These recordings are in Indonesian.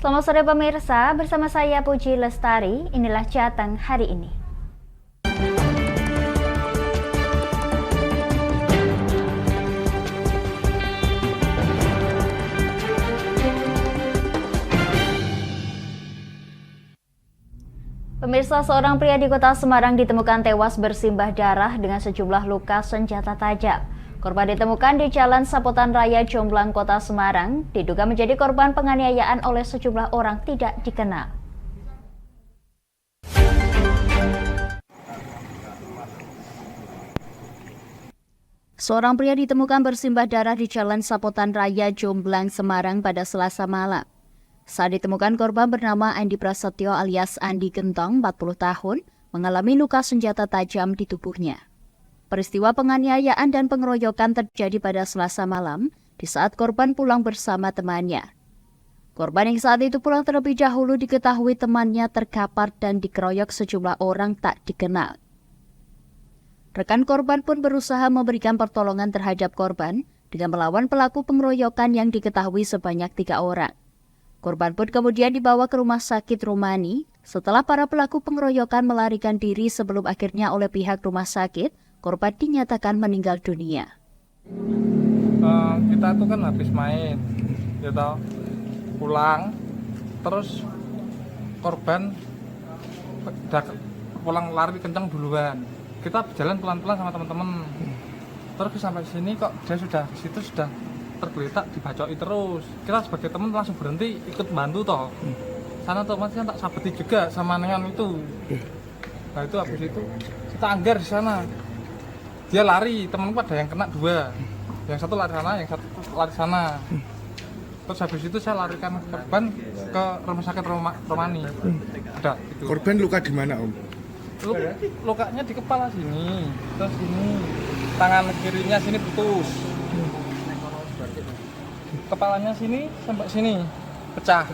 Selamat sore pemirsa, bersama saya Puji Lestari, inilah Jateng hari ini. Pemirsa, seorang pria di kota Semarang ditemukan tewas bersimbah darah dengan sejumlah luka senjata tajam. Korban ditemukan di Jalan Sapotan Raya Jomblang, Kota Semarang, diduga menjadi korban penganiayaan oleh sejumlah orang tidak dikenal. Seorang pria ditemukan bersimbah darah di Jalan Sapotan Raya Jomblang, Semarang pada Selasa malam. Saat ditemukan, korban bernama Andi Prasetyo alias Andi Gentong, 40 tahun, mengalami luka senjata tajam di tubuhnya. Peristiwa penganiayaan dan pengeroyokan terjadi pada Selasa malam di saat korban pulang bersama temannya. Korban yang saat itu pulang terlebih dahulu diketahui temannya terkapar dan dikeroyok sejumlah orang tak dikenal. Rekan korban pun berusaha memberikan pertolongan terhadap korban dengan melawan pelaku pengeroyokan yang diketahui sebanyak 3 orang. Korban pun kemudian dibawa ke rumah sakit Rumani setelah para pelaku pengeroyokan melarikan diri sebelum akhirnya oleh pihak rumah sakit korban dinyatakan meninggal dunia. Kita tuh kan habis main, gitu, pulang, terus korban udah pulang lari kencang duluan. Kita berjalan pelan-pelan sama teman-teman. Terus sampai sini kok dia sudah di situ sudah tergeletak dibacoi terus. Kita sebagai teman langsung berhenti ikut bantu toh. Sana otomatis kan tak sabeti juga sama dengan itu. Nah itu habis itu kita anggar di sana. Dia lari, temanku ada yang kena 2. Yang satu lari sana, yang satu lari sana. Terus habis itu saya larikan korban ke rumah sakit Romani. Udah, gitu. Korban luka di mana, Om? Lukanya di kepala sini, terus sini, tangan kirinya sini putus. Kepalanya sini sampai sini, pecah.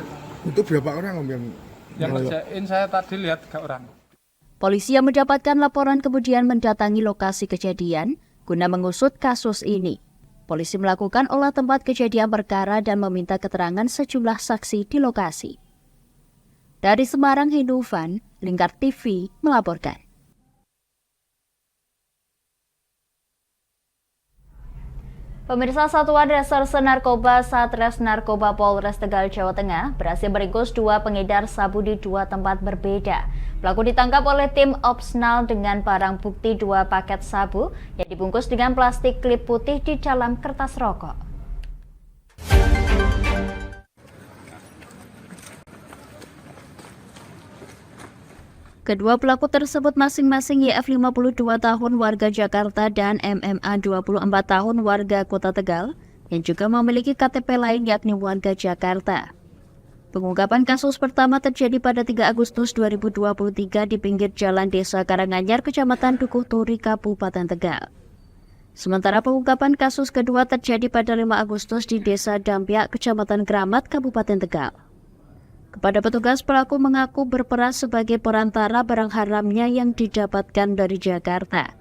Itu berapa orang, Om, yang ngerjain saya tadi lihat 3 orang. Polisi yang mendapatkan laporan kemudian mendatangi lokasi kejadian guna mengusut kasus ini. Polisi melakukan olah tempat kejadian perkara dan meminta keterangan sejumlah saksi di lokasi. Dari Semarang, Hinduvan, Lingkar TV melaporkan. Pemirsa, Satuan Reserse Narkoba Satres Narkoba Polres Tegal, Jawa Tengah berhasil meringkus 2 pengedar sabu di 2 tempat berbeda. Pelaku ditangkap oleh tim Opsnal dengan barang bukti 2 paket sabu yang dibungkus dengan plastik klip putih di dalam kertas rokok. Kedua pelaku tersebut masing-masing YF 52 tahun warga Jakarta dan MMA 24 tahun warga Kota Tegal yang juga memiliki KTP lain yakni warga Jakarta. Pengungkapan kasus pertama terjadi pada 3 Agustus 2023 di pinggir Jalan Desa Karanganyar, Kecamatan Dukuh Turi, Kabupaten Tegal. Sementara pengungkapan kasus kedua terjadi pada 5 Agustus di Desa Dampiak, Kecamatan Kramat, Kabupaten Tegal. Kepada petugas, pelaku mengaku berperan sebagai perantara barang haramnya yang didapatkan dari Jakarta.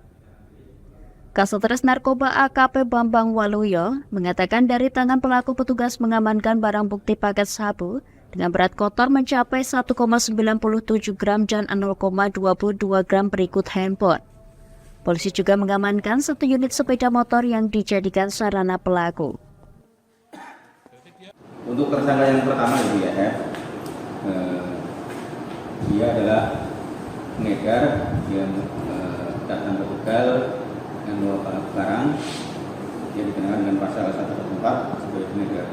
Kasetres Narkoba AKP Bambang Waluyo mengatakan dari tangan pelaku petugas mengamankan barang bukti paket sabu dengan berat kotor mencapai 1,97 gram dan 0,22 gram berikut handphone. Polisi juga mengamankan 1 unit sepeda motor yang dijadikan sarana pelaku. Untuk tersangka yang pertama itu ya, dia adalah pengedar yang datang ke Tegal dengan membawa barang. Dia dikenakan dengan pasal 114 sebagai pengedar.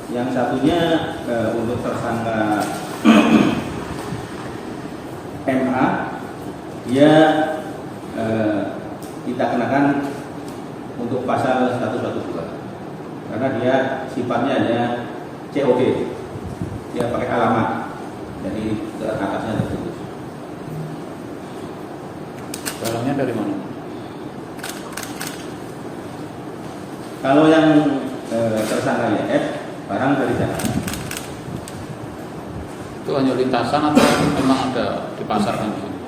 Yang satunya untuk tersangka MA, dia kita kenakan untuk pasal 112 karena dia sifatnya hanya COD, dia pakai alamat, jadi ke atasnya terputus. Barangnya dari mana? Kalau yang tersangka YF, barang dari Jakarta. Itu hanya lintasan atau memang ada dipasarkan di sini?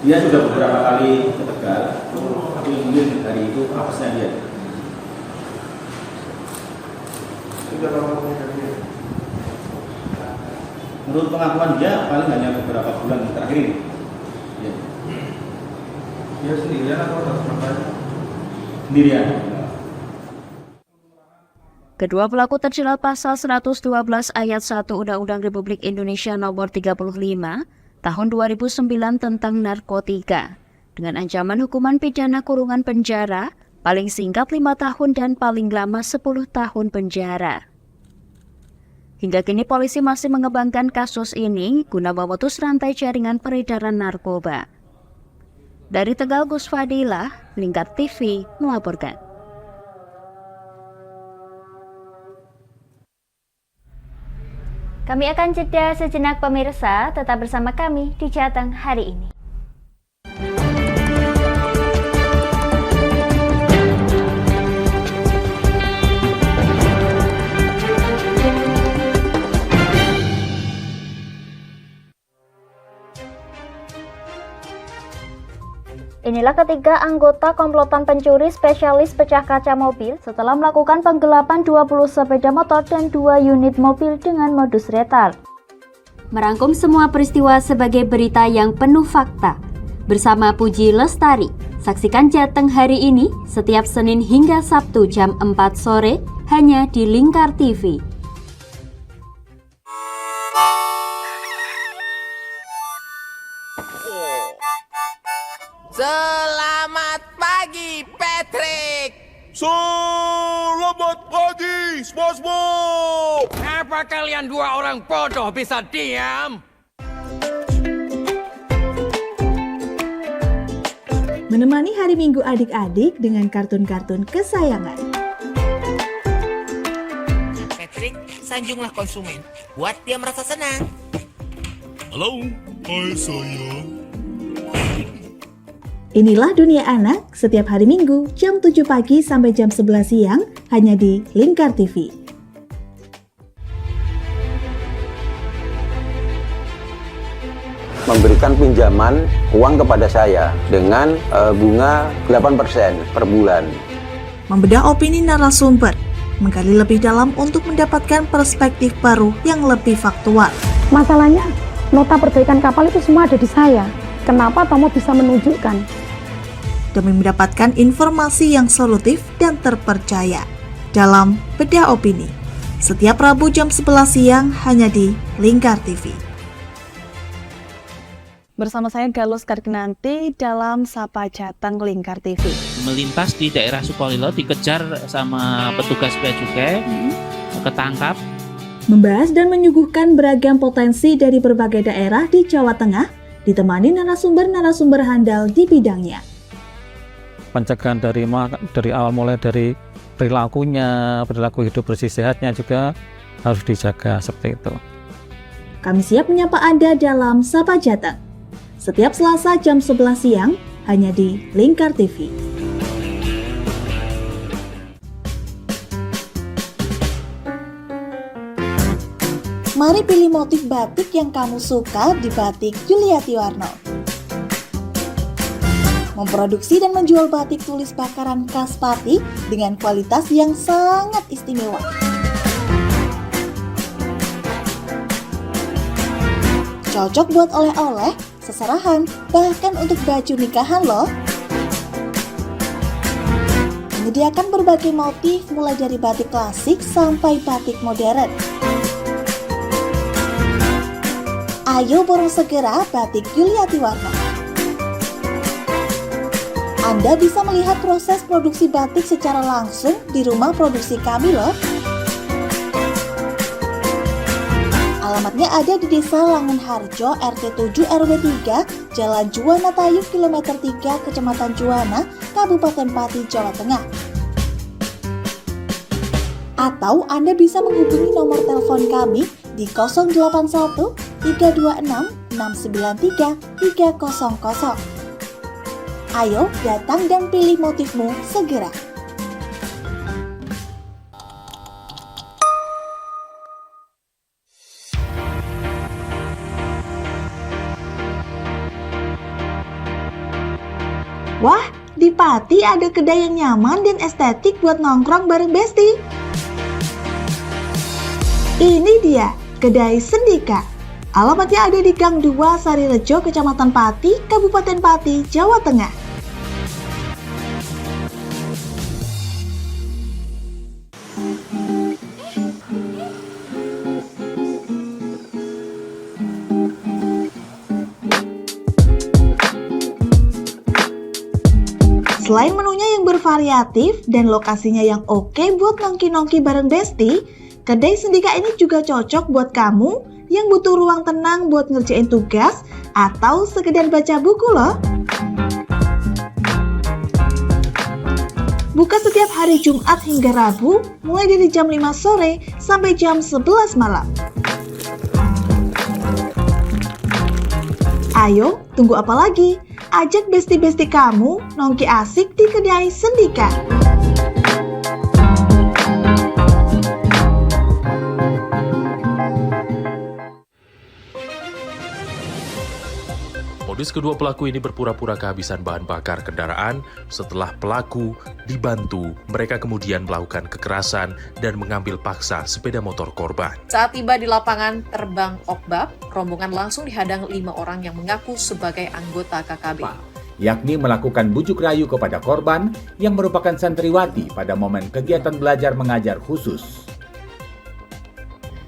Dia sudah beberapa kali ke Tegal, tapi mungkin hari itu apesnya dia. Sudah lama komunikasi. Menurut pengakuan dia paling hanya beberapa bulan terakhir ini. Ya. Dia sendirian atau ada teman lain? Sendirian. Kedua pelaku terjerat pasal 112 ayat 1 Undang-Undang Republik Indonesia Nomor 35 Tahun 2009 tentang narkotika dengan ancaman hukuman pidana kurungan penjara paling singkat 5 tahun dan paling lama 10 tahun penjara. Hingga kini polisi masih mengembangkan kasus ini guna memutus rantai jaringan peredaran narkoba. Dari Tegal, Gus Fadilah, Lingkar TV melaporkan. Kami akan jeda sejenak pemirsa, tetap bersama kami di Jateng hari ini. Inilah ketiga anggota komplotan pencuri spesialis pecah kaca mobil setelah melakukan penggelapan 20 sepeda motor dan 2 unit mobil dengan modus retal. Merangkum semua peristiwa sebagai berita yang penuh fakta. Bersama Puji Lestari, saksikan Jateng hari ini setiap Senin hingga Sabtu jam 4 sore hanya di Lingkar TV. Selamat pagi, Patrick. Selamat pagi, SpongeBob. Apa kalian dua orang bodoh bisa diam? Menemani hari Minggu adik-adik dengan kartun-kartun kesayangan. Patrick, sanjunglah konsumen. Buat dia merasa senang. Halo, hai sayang. Inilah Dunia Anak setiap hari Minggu jam 7 pagi sampai jam 11 siang hanya di Lingkar TV. Memberikan pinjaman uang kepada saya dengan bunga 8% per bulan. Membedah opini narasumber, menggali lebih dalam untuk mendapatkan perspektif baru yang lebih faktual. Masalahnya, nota perbaikan kapal itu semua ada di saya. Kenapa Tomo bisa menunjukkan? Demi mendapatkan informasi yang solutif dan terpercaya dalam Bedah Opini. Setiap Rabu jam 11 siang hanya di Lingkar TV. Bersama saya Galus Karkinanti dalam Sapa Jateng Lingkar TV. Melintas di daerah Sukolilo dikejar sama petugas bea cukai, ketangkap. Membahas dan menyuguhkan beragam potensi dari berbagai daerah di Jawa Tengah, ditemani narasumber-narasumber handal di bidangnya. Pencegahan dari awal mulai dari perilaku hidup bersih sehatnya juga harus dijaga seperti itu. Kami siap menyapa Anda dalam Sapa Jateng. Setiap Selasa jam 11 siang hanya di Lingkar TV. Mari pilih motif batik yang kamu suka di Batik Yuliati Warno. Memproduksi dan menjual batik tulis bakaran khas Pati dengan kualitas yang sangat istimewa. Cocok buat oleh-oleh, seserahan, bahkan untuk baju nikahan loh. Menyediakan berbagai motif mulai dari batik klasik sampai batik modern. Ayo borong segera Batik Yuliati Warno. Anda bisa melihat proses produksi batik secara langsung di rumah produksi kami loh. Alamatnya ada di Desa Langenharjo, RT 7 RW 3, Jalan Juwana Tayu, Kilometer 3, Kecamatan Juwana, Kabupaten Pati, Jawa Tengah. Atau Anda bisa menghubungi nomor telepon kami di 081 326 693 300. Ayo datang dan pilih motifmu segera. Wah, di Pati ada kedai yang nyaman dan estetik buat nongkrong bareng Besti. Ini dia, Kedai Sendika. Alamatnya ada di Gang 2 Sarirejo, Kecamatan Pati, Kabupaten Pati, Jawa Tengah. Selain menunya yang bervariatif dan lokasinya yang oke buat nongki-nongki bareng Besti, Kedai Sendika ini juga cocok buat kamu yang butuh ruang tenang buat ngerjain tugas atau sekedar baca buku loh. Buka setiap hari Jumat hingga Rabu, mulai dari jam 5 sore sampai jam 11 malam. Ayo, tunggu apa lagi? Ajak besti-besti kamu nongki asik di Kedai Sendika. Modus kedua pelaku ini berpura-pura kehabisan bahan bakar kendaraan. Setelah pelaku dibantu, mereka kemudian melakukan kekerasan dan mengambil paksa sepeda motor korban. Saat tiba di lapangan terbang Okbab, rombongan langsung dihadang 5 orang yang mengaku sebagai anggota KKB. Yakni melakukan bujuk rayu kepada korban yang merupakan santriwati pada momen kegiatan belajar mengajar khusus.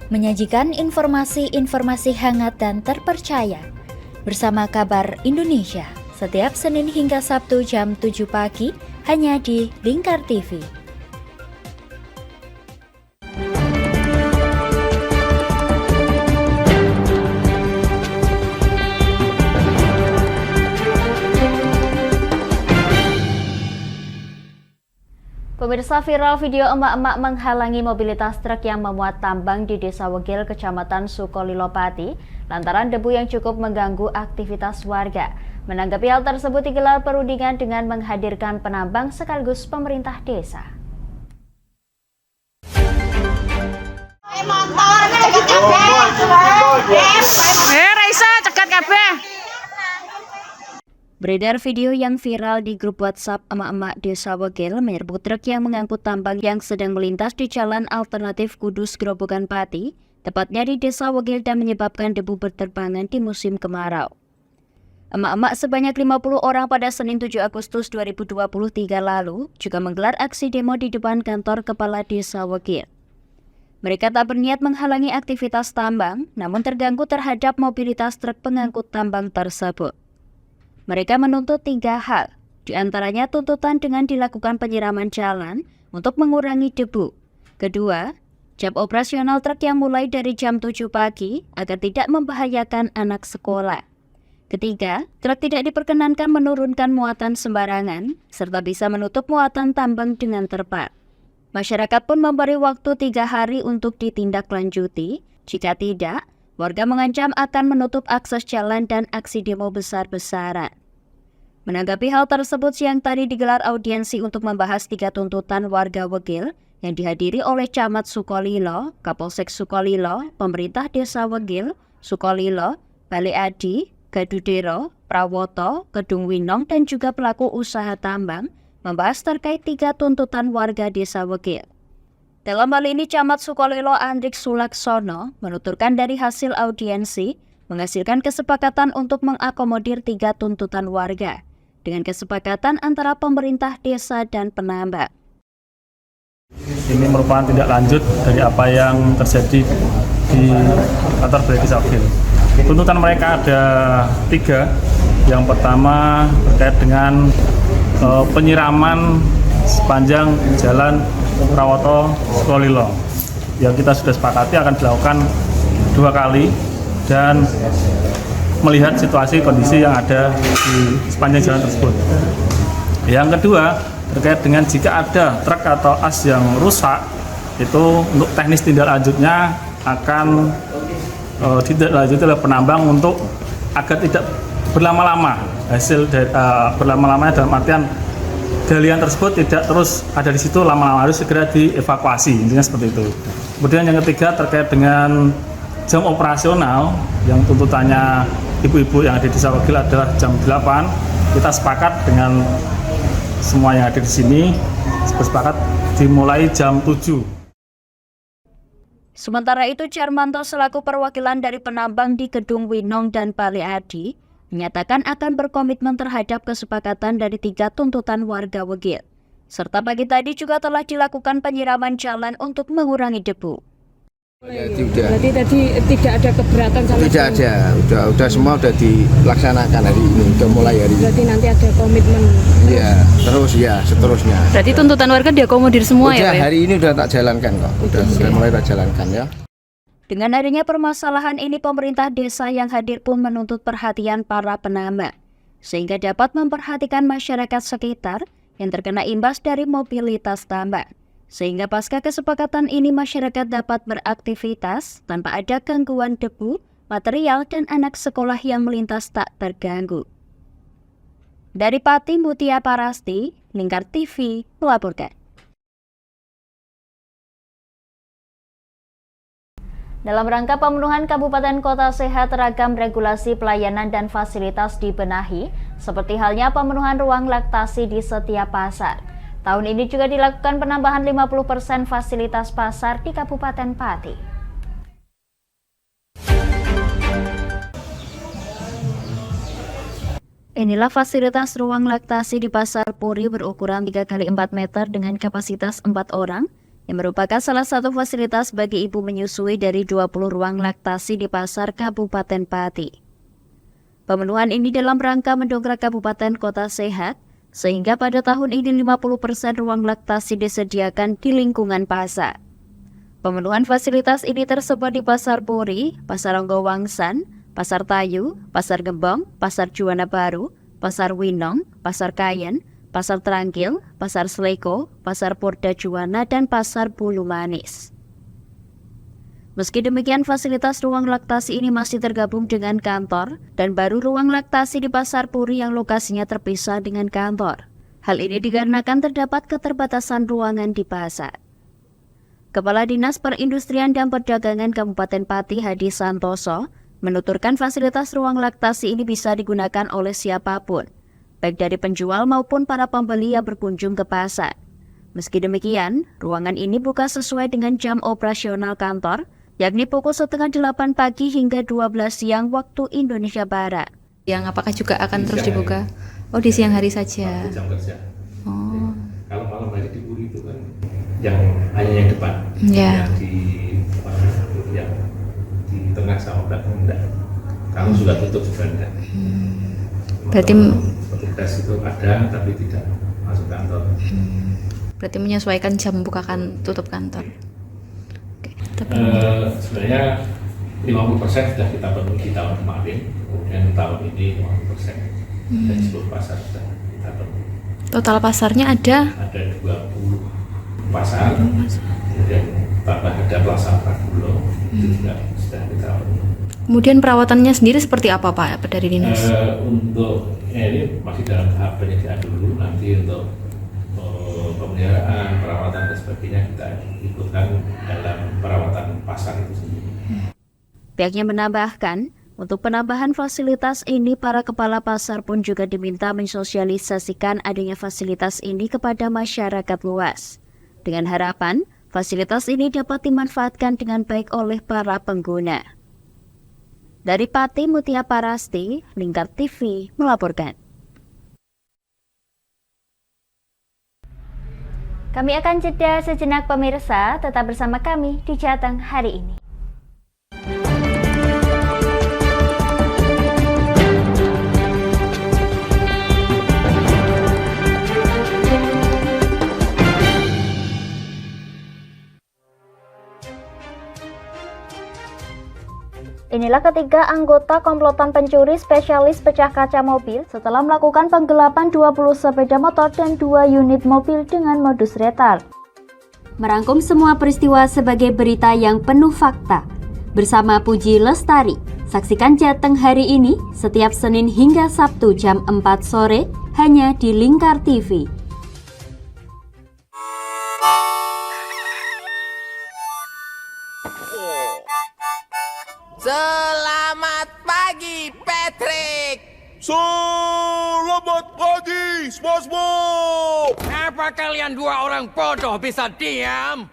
Menyajikan informasi-informasi hangat dan terpercaya bersama Kabar Indonesia setiap Senin hingga Sabtu jam 7 pagi hanya di Lingkar TV. Pemirsa, viral video emak-emak menghalangi mobilitas truk yang memuat tambang di Desa Wegil, Kecamatan Sukolilo Pati, lantaran debu yang cukup mengganggu aktivitas warga. Menanggapi hal tersebut digelar perundingan dengan menghadirkan penambang sekaligus pemerintah desa. Beredar video yang viral di grup WhatsApp emak-emak Desa Wegil menyerbu truk yang mengangkut tambang yang sedang melintas di Jalan Alternatif Kudus Grobogan Pati, tepatnya di Desa Wegil, dan menyebabkan debu berterbangan di musim kemarau. Emak-emak sebanyak 50 orang pada Senin 7 Agustus 2023 lalu juga menggelar aksi demo di depan kantor Kepala Desa Wegil. Mereka tak berniat menghalangi aktivitas tambang, namun terganggu terhadap mobilitas truk pengangkut tambang tersebut. Mereka menuntut 3 hal, diantaranya tuntutan dengan dilakukan penyiraman jalan untuk mengurangi debu. Kedua, jam operasional truk yang mulai dari jam 7 pagi agar tidak membahayakan anak sekolah. Ketiga, truk tidak diperkenankan menurunkan muatan sembarangan, serta bisa menutup muatan tambang dengan tepat. Masyarakat pun memberi waktu 3 hari untuk ditindaklanjuti. Jika tidak, warga mengancam akan menutup akses jalan dan aksi demo besar-besaran. Menanggapi hal tersebut, siang tadi digelar audiensi untuk membahas 3 tuntutan warga Wegil yang dihadiri oleh Camat Sukolilo, Kapolsek Sukolilo, Pemerintah Desa Wegil, Sukolilo, Bale Adi, Gadudero, Prawoto, Kedung Winong, dan juga pelaku usaha tambang, membahas terkait 3 tuntutan warga Desa Wegil. Dalam hal ini, Camat Sukolilo Andrik Sulaksono menuturkan dari hasil audiensi menghasilkan kesepakatan untuk mengakomodir 3 tuntutan warga dengan kesepakatan antara pemerintah desa dan penambang. Ini merupakan tindak lanjut dari apa yang terjadi di kantor Balai Desa Wegil. Tuntutan mereka ada 3. Yang pertama terkait dengan penyiraman sepanjang jalan Prawoto Sukolilo yang kita sudah sepakati akan dilakukan 2 kali dan melihat situasi kondisi yang ada di sepanjang jalan tersebut. Yang kedua terkait dengan jika ada truk atau as yang rusak, itu untuk teknis tindak lanjutnya akan ditindaklanjuti oleh penambang untuk agar tidak berlama-lama berlama-lamanya dalam artian galian tersebut tidak terus ada di situ lama-lama, harus segera dievakuasi, intinya seperti itu. Kemudian yang ketiga terkait dengan jam operasional yang tuntutannya ibu-ibu yang ada di Desa Wegil adalah jam 8. Kita sepakat dengan semua yang ada di sini, sepakat dimulai jam 7. Sementara itu, Charmanto selaku perwakilan dari penambang di Kedung Winong dan Pale Adi menyatakan akan berkomitmen terhadap kesepakatan dari 3 tuntutan warga Wegil. Serta pagi tadi juga telah dilakukan penyiraman jalan untuk mengurangi debu. Berarti tadi tidak ada keberatan sama Tidak ada, udah semua udah dilaksanakan hari ini, udah mulai hari ini. Berarti nanti ada komitmen. Iya, terus ya, seterusnya. Berarti tuntutan warga diakomodir semua ya, Pak? Hari ini udah tak jalankan kok, udah mulai tak jalankan ya. Dengan adanya permasalahan ini, pemerintah desa yang hadir pun menuntut perhatian para penambang, sehingga dapat memperhatikan masyarakat sekitar yang terkena imbas dari mobilitas tambang. Sehingga pasca kesepakatan ini masyarakat dapat beraktivitas tanpa ada gangguan debu, material, dan anak sekolah yang melintas tak terganggu. Dari Pati Mutia Parasti, Lingkar TV melaporkan. Dalam rangka pemenuhan Kabupaten Kota Sehat, ragam regulasi pelayanan dan fasilitas dibenahi, seperti halnya pemenuhan ruang laktasi di setiap pasar. Tahun ini juga dilakukan penambahan 50% fasilitas pasar di Kabupaten Pati. Inilah fasilitas ruang laktasi di Pasar Puri berukuran 3x4 meter dengan kapasitas 4 orang, yang merupakan salah satu fasilitas bagi ibu menyusui dari 20 ruang laktasi di Pasar Kabupaten Pati. Pemenuhan ini dalam rangka mendongkrak Kabupaten Kota Sehat, sehingga pada tahun ini 50% ruang laktasi disediakan di lingkungan pasar. Pemenuhan fasilitas ini tersebar di Pasar Puri, Pasar Onggowangsan, Pasar Tayu, Pasar Gembong, Pasar Juwana Baru, Pasar Winong, Pasar Kayen, Pasar Trangkil, Pasar Sleko, Pasar Porda Juwana, dan Pasar Bulu Manis. Meski demikian, fasilitas ruang laktasi ini masih tergabung dengan kantor dan baru ruang laktasi di Pasar Puri yang lokasinya terpisah dengan kantor. Hal ini dikarenakan terdapat keterbatasan ruangan di pasar. Kepala Dinas Perindustrian dan Perdagangan Kabupaten Pati Hadi Santoso menuturkan fasilitas ruang laktasi ini bisa digunakan oleh siapapun, baik dari penjual maupun para pembeli yang berkunjung ke pasar. Meski demikian, ruangan ini buka sesuai dengan jam operasional kantor, yakni pukul 7:30 pagi hingga 12 siang waktu Indonesia Barat. Yang apakah juga akan terus dibuka? Oh, di siang hari saja. Jam kerja. Oh. Kalau malam hari di Puri itu kan yang hanya yang depan, Ya. yang di tengah sama belakang enggak. Kalau sudah tutup juga enggak. Berarti petugas itu ada tapi tidak masuk kantor. Berarti menyesuaikan jam buka tutup kantor. Sebenarnya 50% sudah kita penuhi di tahun kemarin, kemudian tahun ini 50% dari seluruh pasar sudah kita penuhi. Total pasarnya ada 20 pasar, kemudian tambah ada Plaza Pragulo, itu juga sudah kita penuhi. Kemudian perawatannya sendiri seperti apa Pak dari dinas? Untuk ini masih dalam tahap penyediaan dulu, nanti untuk pemeliharaan, perawatan dan sebagainya kita ikutkan dalam perawatan pasar itu sendiri. Pihaknya menambahkan, untuk penambahan fasilitas ini para kepala pasar pun juga diminta mensosialisasikan adanya fasilitas ini kepada masyarakat luas. Dengan harapan, fasilitas ini dapat dimanfaatkan dengan baik oleh para pengguna. Dari Pati Mutia Parasti, Lingkar TV melaporkan. Kami akan jeda sejenak pemirsa, tetap bersama kami di Jateng hari ini. Inilah ketiga anggota komplotan pencuri spesialis pecah kaca mobil setelah melakukan penggelapan 20 sepeda motor dan 2 unit mobil dengan modus retard. Merangkum semua peristiwa sebagai berita yang penuh fakta. Bersama Puji Lestari, saksikan Jateng hari ini setiap Senin hingga Sabtu jam 4 sore hanya di Lingkar TV. Selamat pagi, Patrick. Selamat pagi, SpongeBob. Apa kalian dua orang bodoh bisa diam?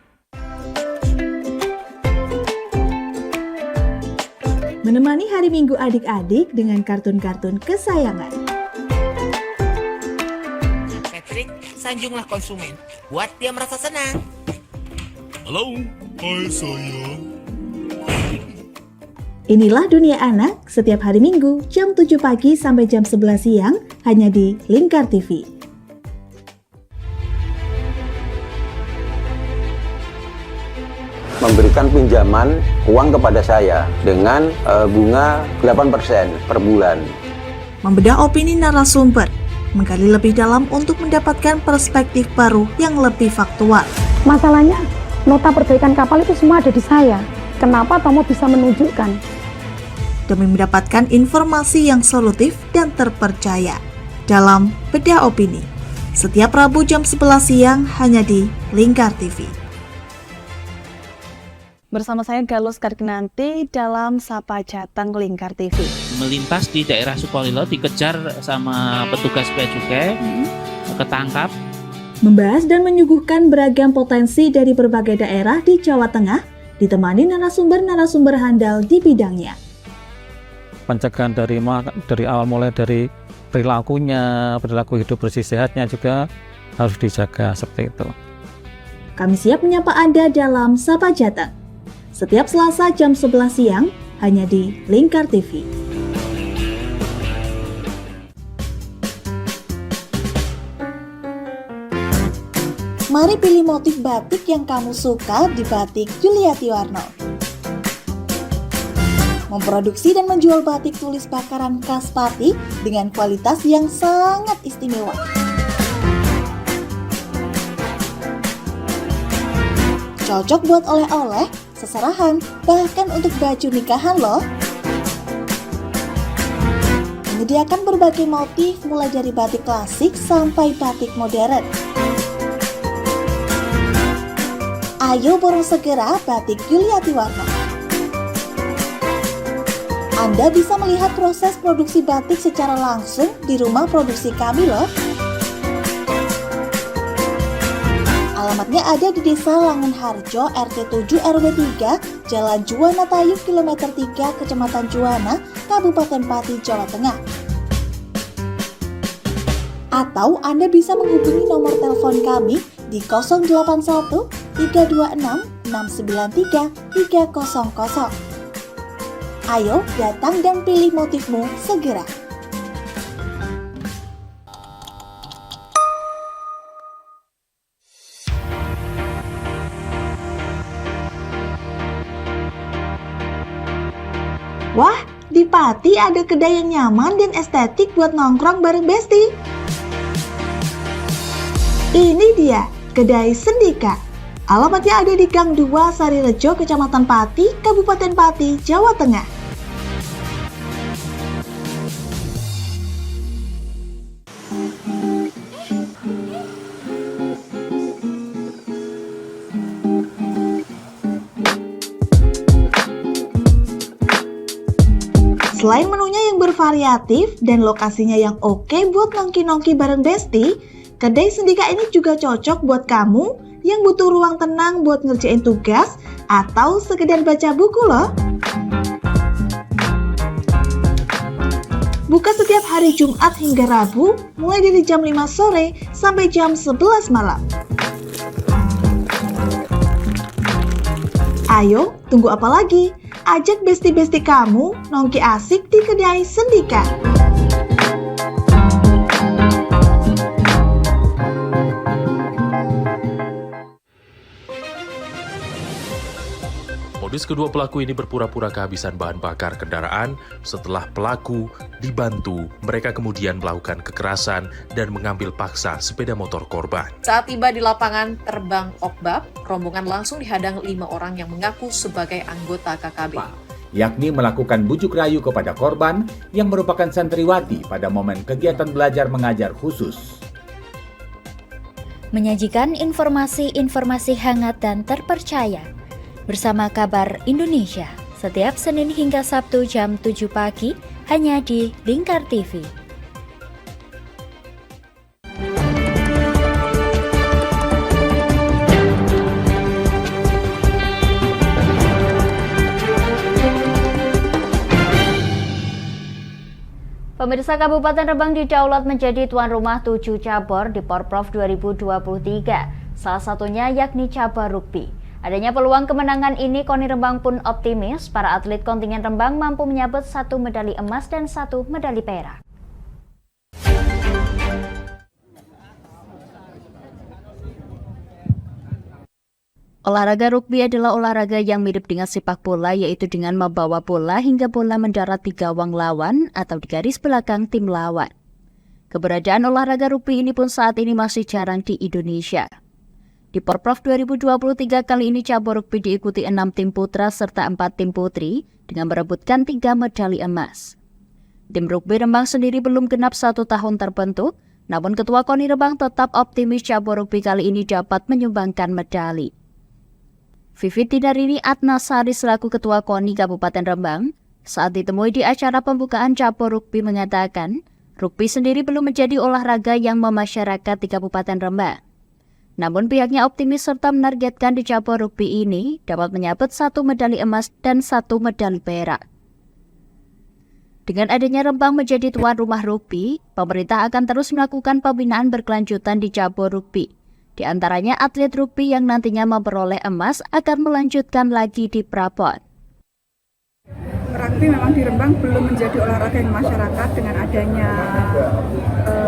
menemani hari Minggu adik-adik dengan kartun-kartun kesayangan. Patrick, sanjunglah konsumen, buat dia merasa senang. Halo, hai sayang. Inilah Dunia Anak setiap hari Minggu jam 7 pagi sampai jam 11 siang hanya di Lingkar TV. Memberikan pinjaman uang kepada saya dengan bunga 8% per bulan. Membedah opini narasumber, menggali lebih dalam untuk mendapatkan perspektif baru yang lebih faktual. Masalahnya, nota perbaikan kapal itu semua ada di saya. Kenapa Tomo bisa menunjukkan? Demi mendapatkan informasi yang solutif dan terpercaya dalam Bedah Opini. Setiap Rabu jam 11 siang hanya di Lingkar TV. Bersama saya Galus Karkinanti dalam Sapa Jateng Lingkar TV. Melintas di daerah Sukolilo dikejar sama petugas bea cukai, ketangkap. Membahas dan menyuguhkan beragam potensi dari berbagai daerah di Jawa Tengah, ditemani narasumber-narasumber handal di bidangnya. Pencegahan dari awal mulai dari perilaku hidup bersih sehatnya juga harus dijaga seperti itu. Kami siap menyapa Anda dalam Sapa Jateng. Setiap Selasa jam 11 siang hanya di Lingkar TV. Mari pilih motif batik yang kamu suka di Batik Yuliati Warno. Memproduksi dan menjual batik tulis bakaran khas Pati dengan kualitas yang sangat istimewa. Cocok buat oleh-oleh, seserahan, bahkan untuk baju nikahan loh. Menyediakan berbagai motif mulai dari batik klasik sampai batik modern. Ayo borong segera Batik Yuliati Warno. Anda bisa melihat proses produksi batik secara langsung di rumah produksi kami loh. Alamatnya ada di Desa Langenharjo, RT 7 RW 3, Jalan Juwana Tayub, Kilometer 3, Kecamatan Juwana, Kabupaten Pati, Jawa Tengah. Atau Anda bisa menghubungi nomor telepon kami di 081 326 693 300. Ayo datang dan pilih motifmu segera. Wah, di Pati ada kedai yang nyaman dan estetik buat nongkrong bareng Besti. Ini dia, Kedai Sendika. Alamatnya ada di Gang 2 Sarirejo, Kecamatan Pati, Kabupaten Pati, Jawa Tengah. Selain menunya yang bervariatif dan lokasinya yang oke buat nongki-nongki bareng Besti, Kedai Sendika ini juga cocok buat kamu yang butuh ruang tenang buat ngerjain tugas atau sekedar baca buku loh. Buka setiap hari Jumat hingga Rabu, mulai dari jam 5 sore sampai jam 11 malam. Ayo, tunggu apa lagi? Ajak besti-besti kamu nongki asik di Kedai Sendika. Modus kedua pelaku ini berpura-pura kehabisan bahan bakar kendaraan. Setelah pelaku dibantu, mereka kemudian melakukan kekerasan dan mengambil paksa sepeda motor korban. Saat tiba di lapangan terbang Okbab, rombongan langsung dihadang 5 orang yang mengaku sebagai anggota KKB. Yakni melakukan bujuk rayu kepada korban yang merupakan santriwati pada momen kegiatan belajar mengajar khusus. Menyajikan informasi-informasi hangat dan terpercaya bersama Kabar Indonesia setiap Senin hingga Sabtu jam 7 pagi hanya di Lingkar TV. Pemirsa, Kabupaten Rembang didaulat menjadi tuan rumah 7 cabur di Porprov 2023. Salah satunya yakni cabur rugby. Adanya peluang kemenangan ini, KONI Rembang pun optimis para atlet kontingen Rembang mampu menyabet 1 medali emas dan 1 medali perak. Olahraga rugby adalah olahraga yang mirip dengan sepak bola, yaitu dengan membawa bola hingga bola mendarat di gawang lawan atau di garis belakang tim lawan. Keberadaan olahraga rugby ini pun saat ini masih jarang di Indonesia. Di Porprov 2023 kali ini cabur rugby diikuti 6 tim putra serta 4 tim putri dengan merebutkan 3 medali emas. Tim rugby Rembang sendiri belum genap 1 tahun terbentuk, namun Ketua KONI Rembang tetap optimis cabur rugby kali ini dapat menyumbangkan medali. Vivi Tidarini Atnasari selaku Ketua KONI Kabupaten Rembang saat ditemui di acara pembukaan cabur rugby mengatakan, rugby sendiri belum menjadi olahraga yang memasyarakat di Kabupaten Rembang. Namun pihaknya optimis serta menargetkan di cabur rugby ini dapat menyabet 1 medali emas dan 1 medali perak. Dengan adanya Rembang menjadi tuan rumah rugby, pemerintah akan terus melakukan pembinaan berkelanjutan di cabur rugby. Di antaranya atlet rugby yang nantinya memperoleh emas akan melanjutkan lagi di Prapon. Rugby memang di Rembang belum menjadi olahraga yang masyarakat. Dengan adanya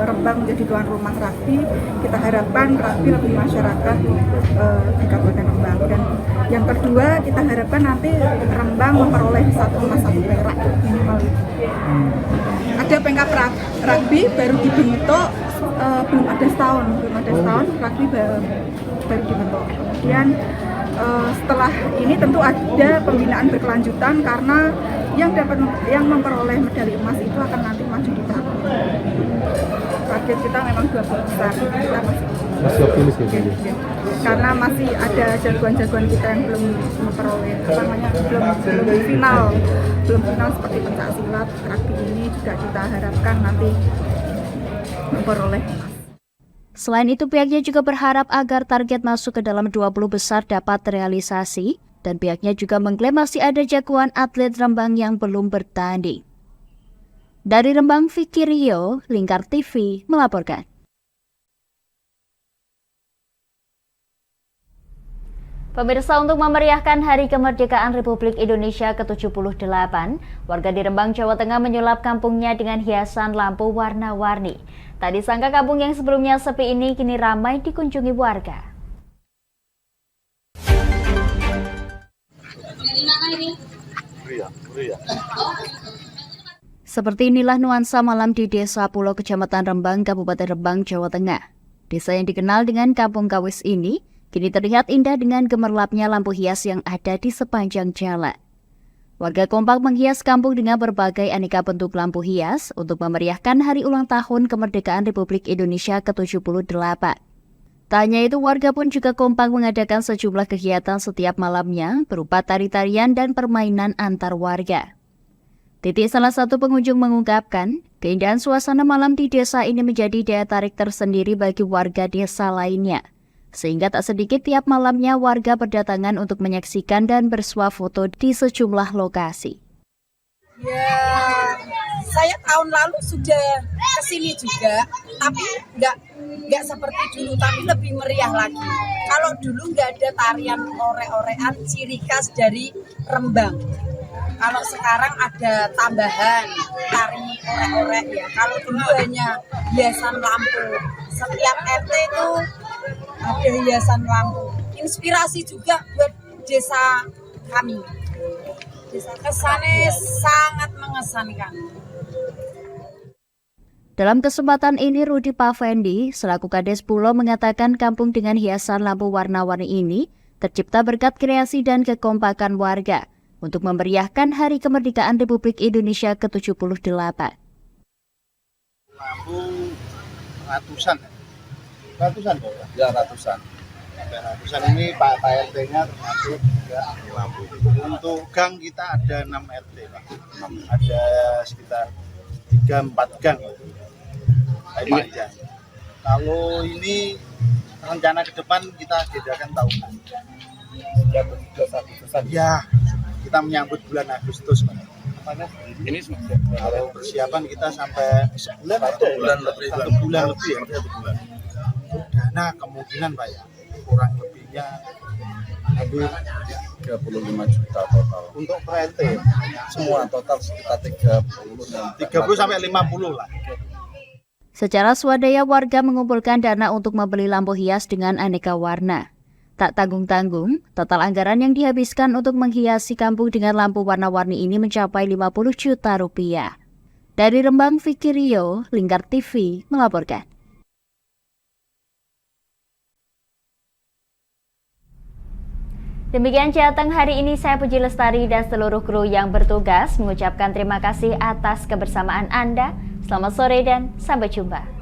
Rembang menjadi tuan rumah rugby, kita harapkan rugby lebih masyarakat di Kabupaten Rembang. Dan yang kedua, kita harapkan nanti Rembang memperoleh 1 emas 1 perak minimal. Ada pengkap rugby baru dibentuk, belum ada setahun rugby baru dibentuk. Kemudian setelah ini tentu ada pembinaan berkelanjutan karena yang memperoleh medali emas itu akan nanti maju di tahap. Target kita memang 20 besar. Kita masih optimis ya. Karena masih ada jagoan-jagoan kita yang belum memperoleh belum final seperti pencaksilat. Rugby ini juga kita harapkan nanti memperoleh emas. Selain itu, pihaknya juga berharap agar target masuk ke dalam 20 besar dapat terrealisasi, dan pihaknya juga mengklaim masih ada jagoan atlet Rembang yang belum bertanding. Dari Rembang, Vicky Rio, Lingkar TV, melaporkan. Pemirsa, untuk memeriahkan Hari Kemerdekaan Republik Indonesia ke-78, warga di Rembang, Jawa Tengah menyulap kampungnya dengan hiasan lampu warna-warni. Tak disangka kampung yang sebelumnya sepi ini kini ramai dikunjungi warga. Seperti inilah nuansa malam di Desa Pulau, Kecamatan Rembang, Kabupaten Rembang, Jawa Tengah. Desa yang dikenal dengan Kampung Kawis ini kini terlihat indah dengan gemerlapnya lampu hias yang ada di sepanjang jalan. Warga kompak menghias kampung dengan berbagai aneka bentuk lampu hias untuk memeriahkan hari ulang tahun kemerdekaan Republik Indonesia ke-78. Tak hanya itu, warga pun juga kompak mengadakan sejumlah kegiatan setiap malamnya berupa tari-tarian dan permainan antar warga. Titi, salah satu pengunjung, mengungkapkan, keindahan suasana malam di desa ini menjadi daya tarik tersendiri bagi warga desa lainnya. Sehingga tak sedikit tiap malamnya warga berdatangan untuk menyaksikan dan bersuah foto di sejumlah lokasi. Ya, saya tahun lalu sudah kesini juga, tapi nggak seperti dulu, tapi lebih meriah lagi. Kalau dulu nggak ada tarian orek-orekan ciri khas dari Rembang. Kalau sekarang ada tambahan tari orek-orek ya. Kalau dulu hanya hiasan lampu. Setiap RT itu ada hiasan lampu. Inspirasi juga buat desa kami. Desa kesannya sangat mengesankan. Dalam kesempatan ini, Rudi Pavandi selaku Kades Pulau mengatakan kampung dengan hiasan lampu warna-warni ini tercipta berkat kreasi dan kekompakan warga untuk memeriahkan Hari Kemerdekaan Republik Indonesia ke-78. Lampu ratusan Pak ya? Ratusan ini Pak RT-nya termasuk juga lampu. Untuk gang kita ada 6 RT Pak. Ada sekitar 3-4 gang. Kalau ini rencana ke depan kita agendakan tahunan. Ya, kita menyambut bulan Agustus Pak. Ini kalau persiapan kita sampai sebulan ada satu bulan lebih ya. Dana kemungkinan Pak ya, kurang lebihnya hampir 35 juta total. Untuk PLT Semua total sekitar 30 sampai 50 lah. Secara swadaya warga mengumpulkan dana untuk membeli lampu hias dengan aneka warna. Tak tanggung-tanggung, total anggaran yang dihabiskan untuk menghiasi kampung dengan lampu warna-warni ini mencapai 50 juta rupiah. Dari Rembang, Vicky Rio, Lingkar TV melaporkan. Demikian Jateng hari ini, saya Puji Lestari dan seluruh kru yang bertugas mengucapkan terima kasih atas kebersamaan Anda. Selamat sore dan sampai jumpa.